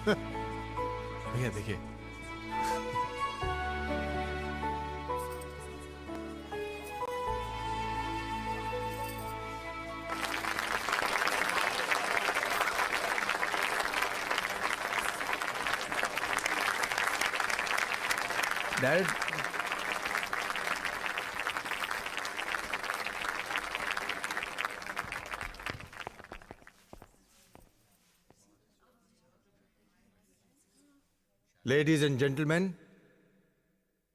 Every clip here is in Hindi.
भैया देखिए, डैड। लेडीज एंड जेंटलमैन,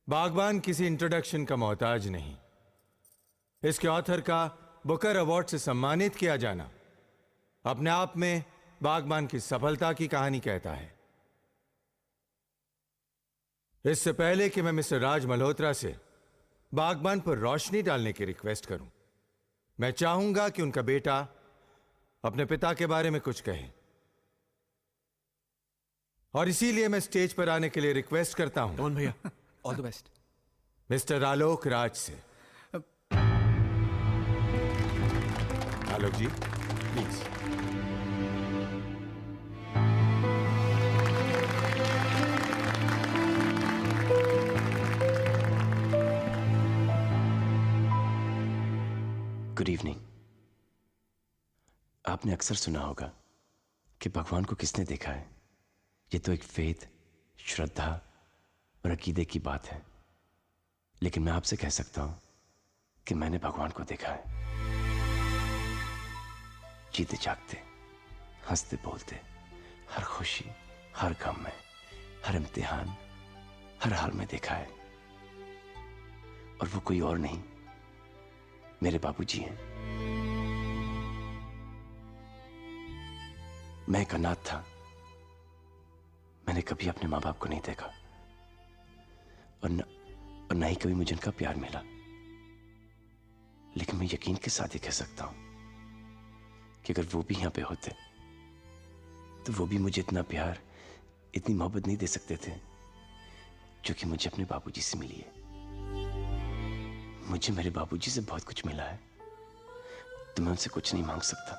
बागबान किसी इंट्रोडक्शन का मोहताज नहीं। इसके ऑथर का बुकर अवार्ड से सम्मानित किया जाना अपने आप में बागबान की सफलता की कहानी कहता है। इससे पहले कि मैं मिस्टर राज मल्होत्रा से बागबान पर रोशनी डालने की रिक्वेस्ट करूं, मैं चाहूंगा कि उनका बेटा अपने पिता के बारे में कुछ कहे, और इसीलिए मैं स्टेज पर आने के लिए रिक्वेस्ट करता हूं कौन भैया, all the best. Mister Alok Raj से। आलोक जी, प्लीज। Good evening. आपने अक्सर सुना होगा कि भगवान को किसने देखा है। ये तो एक फेथ, श्रद्धा और अकीदे की बात है, लेकिन मैं आपसे कह सकता हूं कि मैंने भगवान को देखा है। जीते जागते, हंसते बोलते, हर खुशी, हर गम में, हर इम्तिहान, हर हाल में देखा है। और वो कोई और नहीं, मेरे बाबूजी हैं। मैं एक अनाथ था। मैंने कभी अपने माँ बाप को नहीं देखा, और न ही कभी मुझे उनका प्यार मिला। लेकिन मैं यकीन के साथ ही कह सकता हूं कि अगर वो भी यहां पे होते तो वो भी मुझे इतना प्यार, इतनी मोहब्बत नहीं दे सकते थे जो कि मुझे अपने बाबूजी से मिली है। मुझे मेरे बाबूजी से बहुत कुछ मिला है, तो मैं उनसे कुछ नहीं मांग सकता,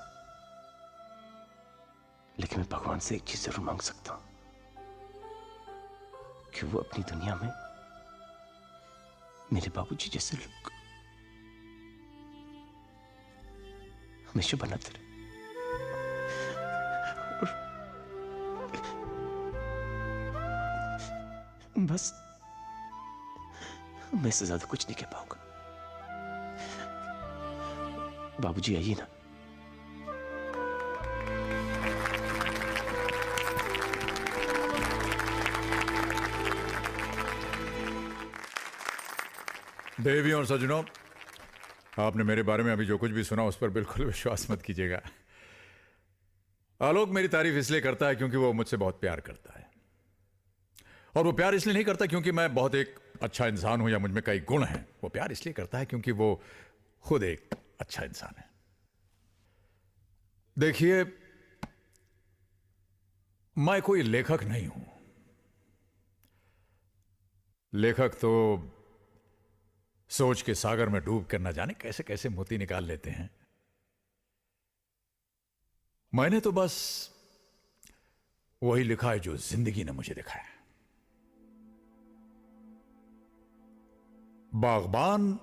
लेकिन मैं भगवान से एक चीज जरूर मांग सकता हूं कि वो अपनी दुनिया में मेरे बाबूजी जैसे लोग हमेशा बनाते रहे। बस मैं इससे ज्यादा कुछ नहीं कह पाऊंगा। बाबूजी आइए ना। देवियों और सज्जनों, आपने मेरे बारे में अभी जो कुछ भी सुना उस पर बिल्कुल विश्वास मत कीजिएगा। आलोक मेरी तारीफ इसलिए करता है क्योंकि वो मुझसे बहुत प्यार करता है, और वो प्यार इसलिए नहीं करता क्योंकि मैं बहुत एक अच्छा इंसान हूं या मुझ में कई गुण हैं। वो प्यार इसलिए करता है क्योंकि वो खुद एक अच्छा इंसान है। देखिए, मैं कोई लेखक नहीं हूं। लेखक तो सोच के सागर में डूब कर न जाने कैसे कैसे मोती निकाल लेते हैं। मैंने तो बस वही लिखा है जो जिंदगी ने मुझे दिखाया। बागबान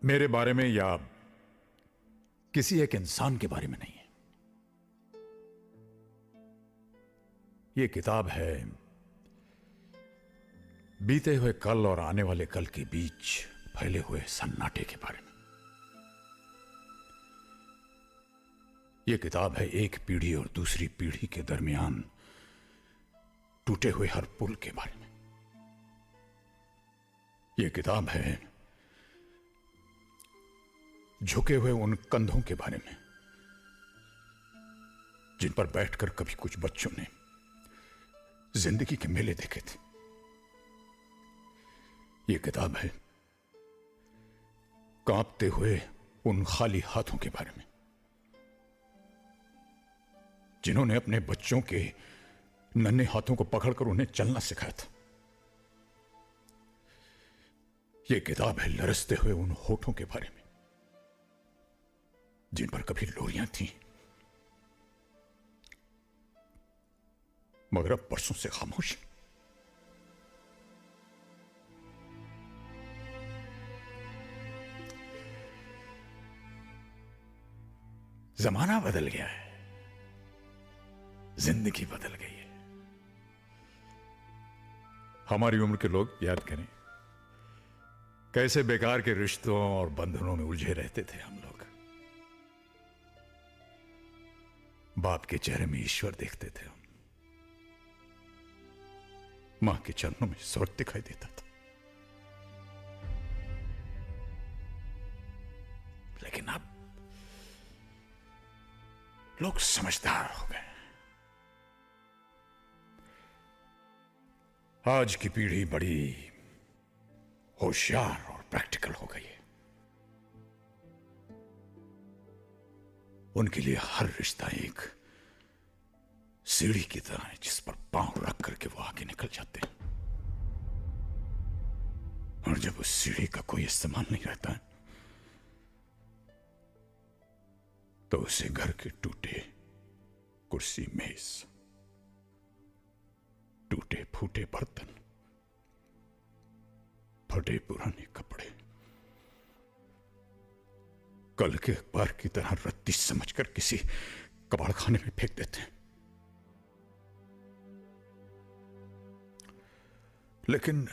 मेरे बारे में या किसी एक इंसान के बारे में नहीं है। यह किताब है बीते हुए कल और आने वाले कल के बीच फैले हुए सन्नाटे के बारे में। यह किताब है एक पीढ़ी और दूसरी पीढ़ी के दरमियान टूटे हुए हर पुल के बारे में। यह किताब है झुके हुए उन कंधों के बारे में जिन पर बैठकर कभी कुछ बच्चों ने जिंदगी के मेले देखे थे। यह किताब है कांपते हुए उन खाली हाथों के बारे में जिन्होंने अपने बच्चों के नन्हे हाथों को पकड़कर उन्हें चलना सिखाया था। यह किताब है लरसते हुए उन होठों के बारे में जिन पर कभी लोरियां थीं। मगर अब परसों से खामोश। जमाना बदल गया है, जिंदगी बदल गई है। हमारी उम्र के लोग याद करें कैसे बेकार के रिश्तों और बंधनों में उलझे रहते थे हम लोग। बाप के चेहरे में ईश्वर देखते थे हम, मां के चरणों में स्वर्ग दिखाई देता था। लेकिन अब लोग समझदार हो गए। आज की पीढ़ी बड़ी होशियार और प्रैक्टिकल हो गई है। उनके लिए हर रिश्ता एक सीढ़ी की तरह है जिस पर पांव रख करके वो आगे निकल जाते हैं। और जब उस सीढ़ी का कोई इस्तेमाल नहीं रहता है तो उसे घर के टूटे कुर्सी मेज, टूटे फूटे बर्तन, फटे पुराने कपड़े, कल के अखबार की तरह रत्ती समझकर किसी कबाड़ खाने में फेंक देते हैं। लेकिन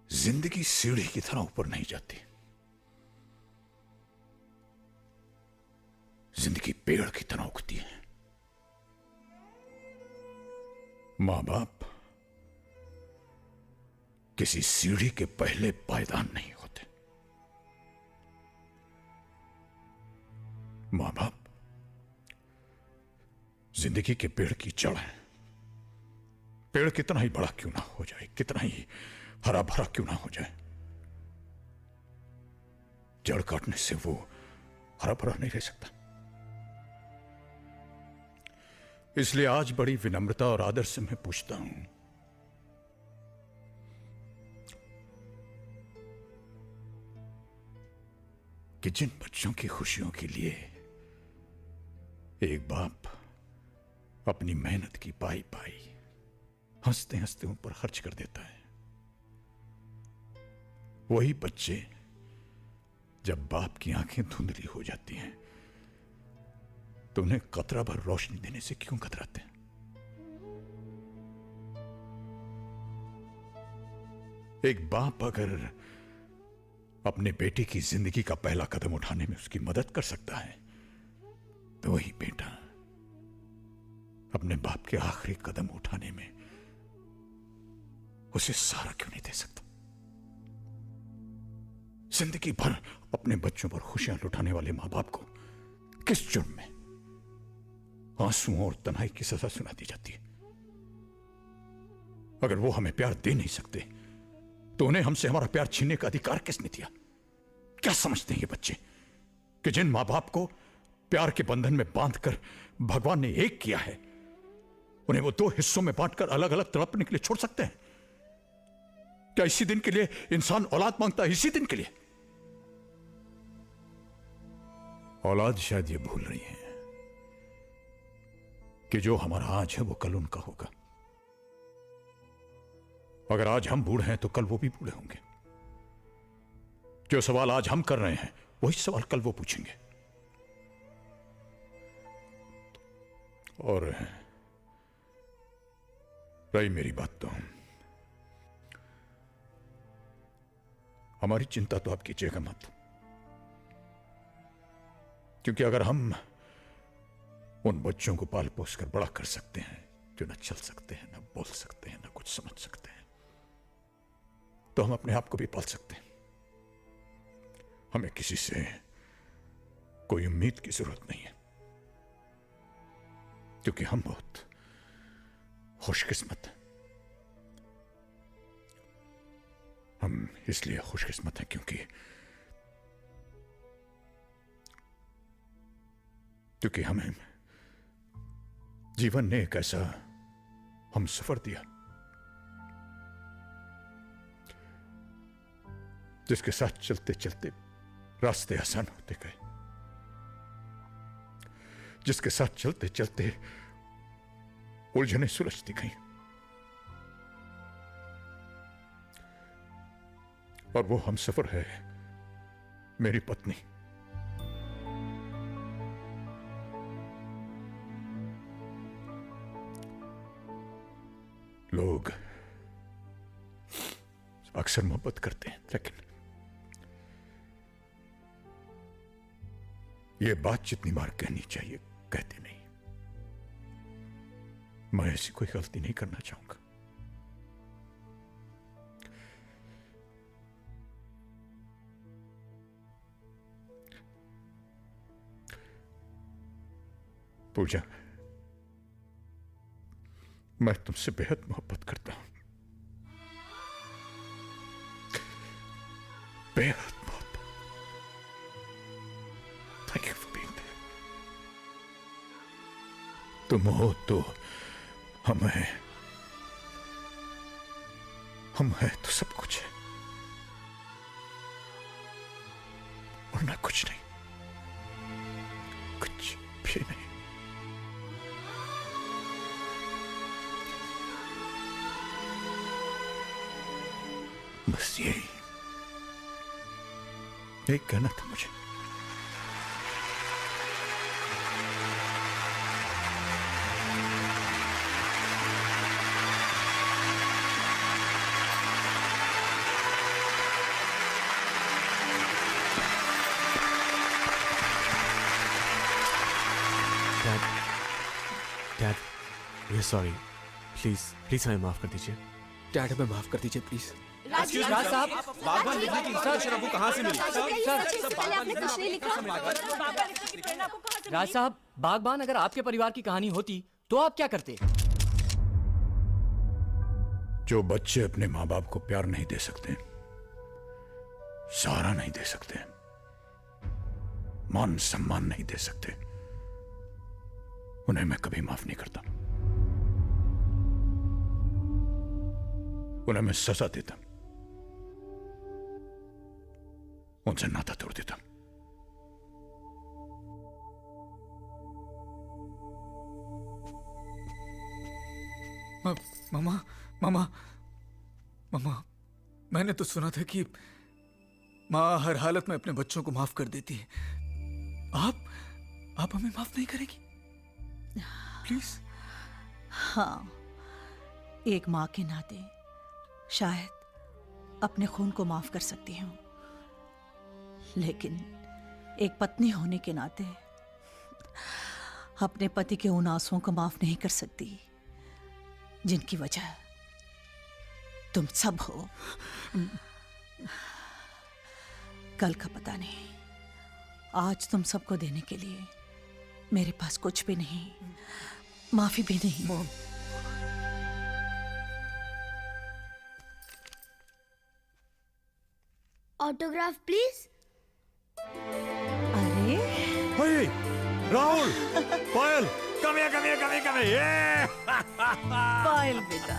जिंदगी सीढ़ी की तरह ऊपर नहीं जाती। जिंदगी पेड़ की तरह उगती है। मां बाप किसी सीढ़ी के पहले पायदान नहीं होते। मां बाप जिंदगी के पेड़ की जड़ है। पेड़ कितना ही बड़ा क्यों ना हो जाए, कितना ही हरा भरा क्यों ना हो जाए, जड़ काटने से वो हरा भरा नहीं रह सकता। इसलिए आज बड़ी विनम्रता और आदर से मैं पूछता हूं, कि जिन बच्चों की खुशियों के लिए एक बाप अपनी मेहनत की पाई पाई हंसते हंसते उन पर खर्च कर देता है, वही बच्चे जब बाप की आंखें धुंधली हो जाती हैं तो उन्हें कतरा भर रोशनी देने से क्यों कतराते हैं? एक बाप अगर अपने बेटे की जिंदगी का पहला कदम उठाने में उसकी मदद कर सकता है तो वही बेटा अपने बाप के आखिरी कदम उठाने में उसे सहारा क्यों नहीं दे सकता? जिंदगी भर अपने बच्चों पर खुशियां लुटाने वाले मां बाप को किस जुर्म में आंसुओं और तन्हाई की सजा सुना दी जाती है? अगर वो हमें प्यार दे नहीं सकते तो उन्हें हमसे हमारा प्यार छीनने का अधिकार किसने दिया? क्या समझते हैं ये बच्चे कि जिन मां बाप को प्यार के बंधन में बांधकर भगवान ने एक किया है, उन्हें वो दो हिस्सों में बांटकर अलग अलग तड़पने के लिए छोड़ सकते हैं? क्या इसी दिन के लिए इंसान औलाद मांगता है? इसी दिन के लिए? औलाद शायद ये भूल रही है कि जो हमारा आज है वो कल उनका होगा। अगर आज हम बूढ़े हैं तो कल वो भी बूढ़े होंगे। जो सवाल आज हम कर रहे हैं वही सवाल कल वो पूछेंगे। और रही मेरी बात तो हमारी चिंता तो आप कीजिएगा मत, क्योंकि अगर हम उन बच्चों को पाल पोस कर बड़ा कर सकते हैं जो न चल सकते हैं, न बोल सकते हैं, न कुछ समझ सकते हैं, तो हम अपने आप को भी पाल सकते हैं। हमें किसी से कोई उम्मीद की जरूरत नहीं है, क्योंकि हम बहुत खुशकिस्मत हैं। हम इसलिए खुशकिस्मत हैं क्योंकि हमें जीवन ने एक ऐसा हम सफर दिया जिसके साथ चलते चलते रास्ते आसान होते गए, जिसके साथ चलते चलते उलझने सुलझती गई, और वो हमसफर है मेरी पत्नी। लोग अक्सर मोहब्बत करते हैं, लेकिन ये बात जितनी बार कहनी चाहिए कहते नहीं। मैं ऐसी कोई गलती नहीं करना चाहूंगा। पूजा, मैं तुमसे बेहद मोहब्बत करता हूं, बेहद मोहब्बत। Thank you for being there. तुम हो तो हम हैं, हम हैं तो सब कुछ है, वरना कुछ नहीं, कुछ भी नहीं। बस यही कहना था मुझे। Dad, we are sorry. Please हमें माफ कर दीजिए। डैड, हमें माफ कर दीजिए प्लीज। राज साहब, बागबान लिखने की इंस्ट्रक्शन आपको कहां से मिली? पहले आपने कुछ नहीं लिखा। राज साहब, बागबान अगर आपके परिवार की कहानी होती तो आप क्या करते? जो बच्चे अपने मां बाप को प्यार नहीं दे सकते, सहारा नहीं दे सकते, मान सम्मान नहीं दे सकते, उन्हें मैं कभी माफ नहीं करता। उन्हें मैं सजा देता, उनसे नाता तोड़ देता। मामा मामा मामा, मैंने तो सुना था कि माँ हर हालत में अपने बच्चों को माफ कर देती है। आप हमें माफ नहीं करेगी प्लीज? हाँ, एक माँ के नाते शायद अपने खून को माफ कर सकती हूँ, लेकिन एक पत्नी होने के नाते अपने पति के उन आंसुओं को माफ नहीं कर सकती जिनकी वजह तुम सब हो। कल का पता नहीं, आज तुम सबको देने के लिए मेरे पास कुछ भी नहीं, माफी भी नहीं। Autograph please. अरे Hey, Rahul, Payal, come here, come here, come here, come here. Yeah! पायल बेटा,